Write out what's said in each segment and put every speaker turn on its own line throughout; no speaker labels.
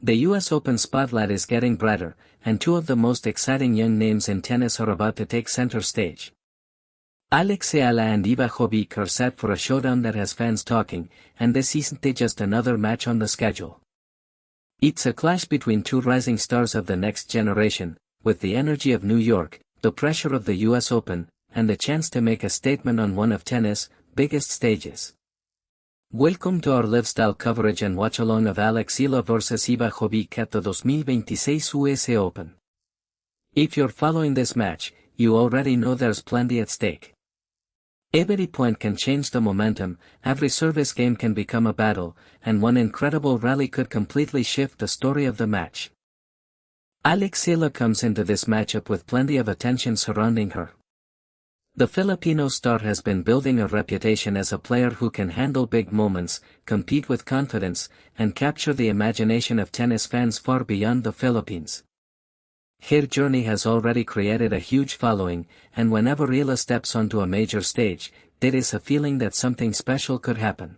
The US Open spotlight is getting brighter, and two of the most exciting young names in tennis are about to take center stage. EALA and IVA JOVIC are set for a showdown that has fans talking, and this isn't just another match on the schedule. It's a clash between two rising stars of the next generation, with the energy of New York, the pressure of the US Open, and the chance to make a statement on one of tennis' biggest stages. Welcome to our live-style coverage and watch-along of EALA vs IVA JOVIC at the 2026 US Open. If you're following this match, you already know there's plenty at stake. Every point can change the momentum, every service game can become a battle, and one incredible rally could completely shift the story of the match. EALA comes into this matchup with plenty of attention surrounding her. The Filipino star has been building a reputation as a player who can handle big moments, compete with confidence, and capture the imagination of tennis fans far beyond the Philippines. Her journey has already created a huge following, and whenever EALA steps onto a major stage, there is a feeling that something special could happen.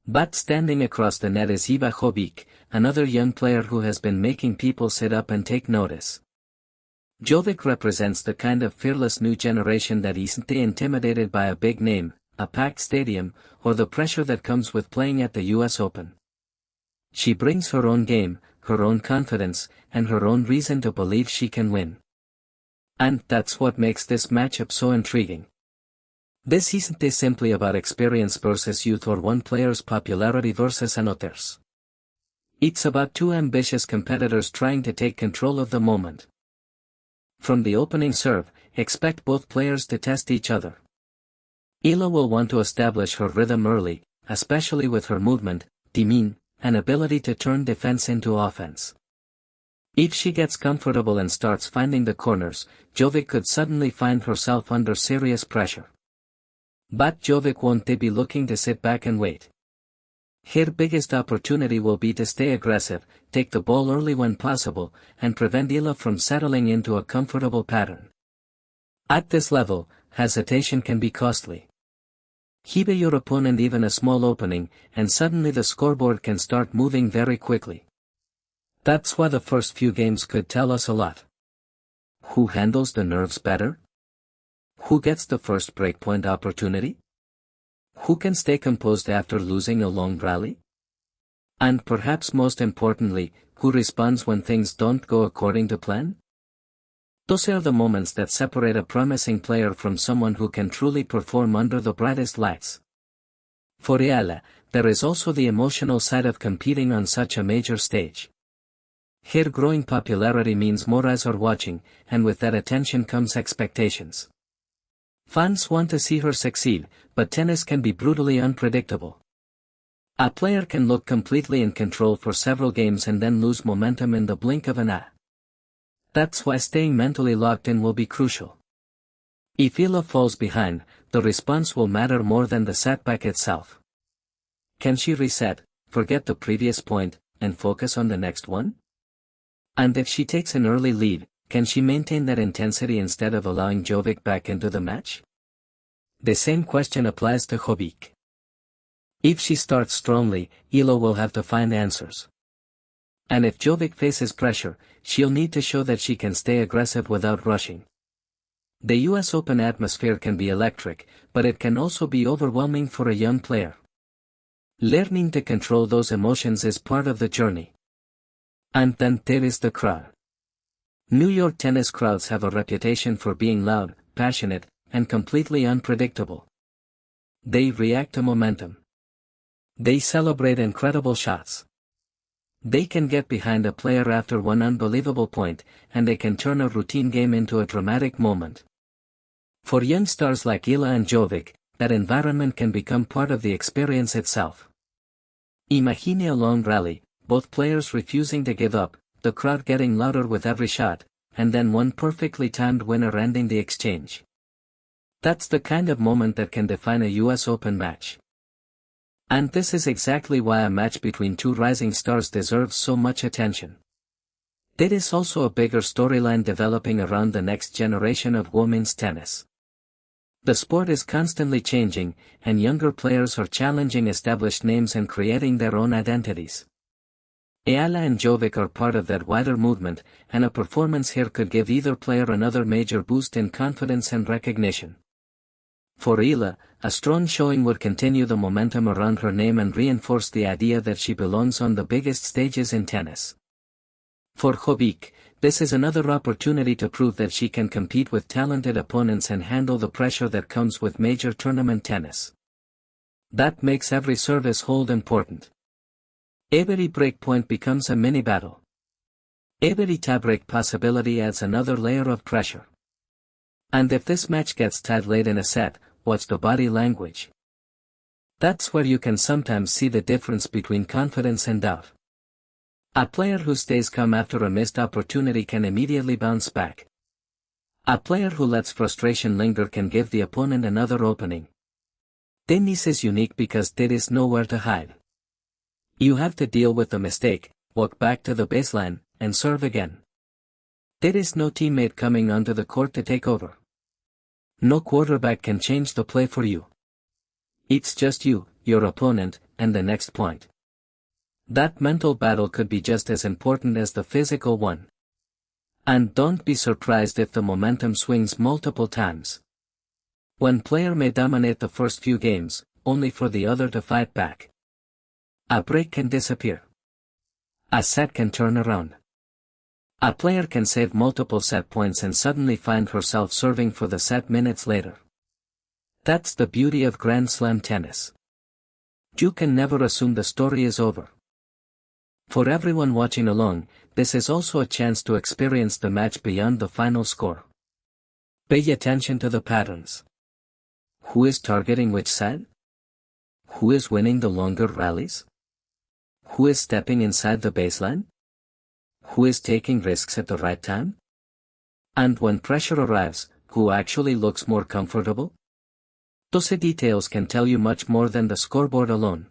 But standing across the net is IVA JOVIC, another young player who has been making people sit up and take notice. Jovic represents the kind of fearless new generation that isn't intimidated by a big name, a packed stadium, or the pressure that comes with playing at the US Open. She brings her own game, her own confidence, and her own reason to believe she can win. And that's what makes this matchup so intriguing. This isn't simply about experience versus youth or one player's popularity versus another's. It's about two ambitious competitors trying to take control of the moment. From the opening serve, expect both players to test each other. EALA will want to establish her rhythm early, especially with her movement, demeanor, and ability to turn defense into offense. If she gets comfortable and starts finding the corners, Jovic could suddenly find herself under serious pressure. But Jovic won't be looking to sit back and wait. Her biggest opportunity will be to stay aggressive, take the ball early when possible, and prevent EALA from settling into a comfortable pattern. At this level, hesitation can be costly. Give your opponent even a small opening, and suddenly the scoreboard can start moving very quickly. That's why the first few games could tell us a lot. Who handles the nerves better? Who gets the first breakpoint opportunity? Who can stay composed after losing a long rally? And perhaps most importantly, who responds when things don't go according to plan? Those are the moments that separate a promising player from someone who can truly perform under the brightest lights. For EALA, there is also the emotional side of competing on such a major stage. Her growing popularity means more eyes are watching, and with that attention comes expectations. Fans want to see her succeed, but tennis can be brutally unpredictable. A player can look completely in control for several games and then lose momentum in the blink of an eye. That's why staying mentally locked in will be crucial. If EALA falls behind, the response will matter more than the setback itself. Can she reset, forget the previous point, and focus on the next one? And if she takes an early lead, can she maintain that intensity instead of allowing Jovic back into the match? The same question applies to JOVIC. If she starts strongly, EALA will have to find answers. And if Jovic faces pressure, she'll need to show that she can stay aggressive without rushing. The US Open atmosphere can be electric, but it can also be overwhelming for a young player. Learning to control those emotions is part of the journey. And then there is the crowd. New York tennis crowds have a reputation for being loud, passionate, and completely unpredictable. They react to momentum. They celebrate incredible shots. They can get behind a player after one unbelievable point, and they can turn a routine game into a dramatic moment. For young stars like EALA and Jovic, that environment can become part of the experience itself. Imagine a long rally, both players refusing to give up, the crowd getting louder with every shot, and then one perfectly timed winner ending the exchange. That's the kind of moment that can define a US Open match. And this is exactly why a match between two rising stars deserves so much attention. There is also a bigger storyline developing around the next generation of women's tennis. The sport is constantly changing, and younger players are challenging established names and creating their own identities. EALA and Jovic are part of that wider movement, and a performance here could give either player another major boost in confidence and recognition. For EALA, a strong showing would continue the momentum around her name and reinforce the idea that she belongs on the biggest stages in tennis. For Jovic, this is another opportunity to prove that she can compete with talented opponents and handle the pressure that comes with major tournament tennis. That makes every service hold important. Every break point becomes a mini-battle. Every tiebreak possibility adds another layer of pressure. And if this match gets tied late in a set, watch the body language. That's where you can sometimes see the difference between confidence and doubt. A player who stays calm after a missed opportunity can immediately bounce back. A player who lets frustration linger can give the opponent another opening. Tennis is unique because there is nowhere to hide. You have to deal with the mistake, walk back to the baseline, and serve again. There is no teammate coming onto the court to take over. No quarterback can change the play for you. It's just you, your opponent, and the next point. That mental battle could be just as important as the physical one. And don't be surprised if the momentum swings multiple times. One player may dominate the first few games, only for the other to fight back. A break can disappear. A set can turn around. A player can save multiple set points and suddenly find herself serving for the set minutes later. That's the beauty of Grand Slam tennis. You can never assume the story is over. For everyone watching along, this is also a chance to experience the match beyond the final score. Pay attention to the patterns. Who is targeting which side? Who is winning the longer rallies? Who is stepping inside the baseline? Who is taking risks at the right time? And when pressure arrives, who actually looks more comfortable? Those details can tell you much more than the scoreboard alone.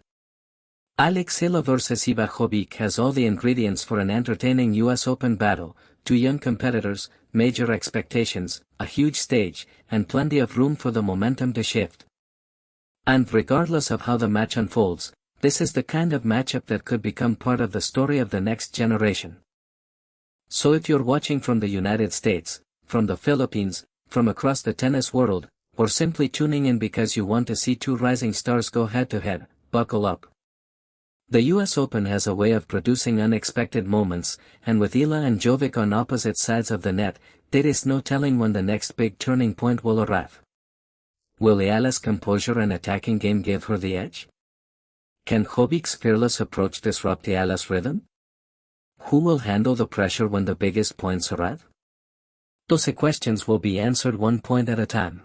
EALA vs IVA JOVIC has all the ingredients for an entertaining US Open battle: two young competitors, major expectations, a huge stage, and plenty of room for the momentum to shift. And regardless of how the match unfolds, this is the kind of matchup that could become part of the story of the next generation. So if you're watching from the United States, from the Philippines, from across the tennis world, or simply tuning in because you want to see two rising stars go head-to-head, buckle up. The US Open has a way of producing unexpected moments, and with EALA and Jovic on opposite sides of the net, there is no telling when the next big turning point will arrive. Will EALA's composure and attacking game give her the edge? Can Jovic's fearless approach disrupt EALA's rhythm? Who will handle the pressure when the biggest points arrive? Those questions will be answered one point at a time.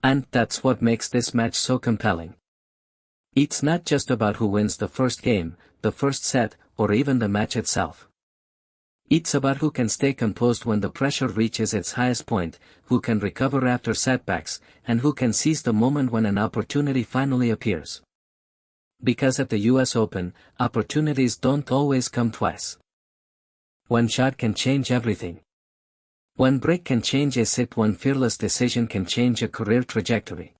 And that's what makes this match so compelling. It's not just about who wins the first game, the first set, or even the match itself. It's about who can stay composed when the pressure reaches its highest point, who can recover after setbacks, and who can seize the moment when an opportunity finally appears. Because at the US Open, opportunities don't always come twice. One shot can change everything. One break can change a set, one fearless decision can change a career trajectory.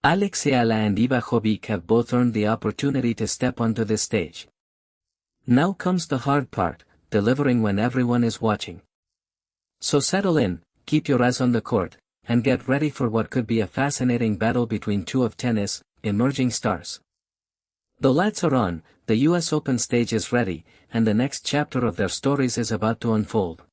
EALA and IVA JOVIC have both earned the opportunity to step onto this stage. Now comes the hard part, delivering when everyone is watching. So settle in, keep your eyes on the court, and get ready for what could be a fascinating battle between two of tennis' emerging stars. The lights are on, the US Open stage is ready, and the next chapter of their stories is about to unfold.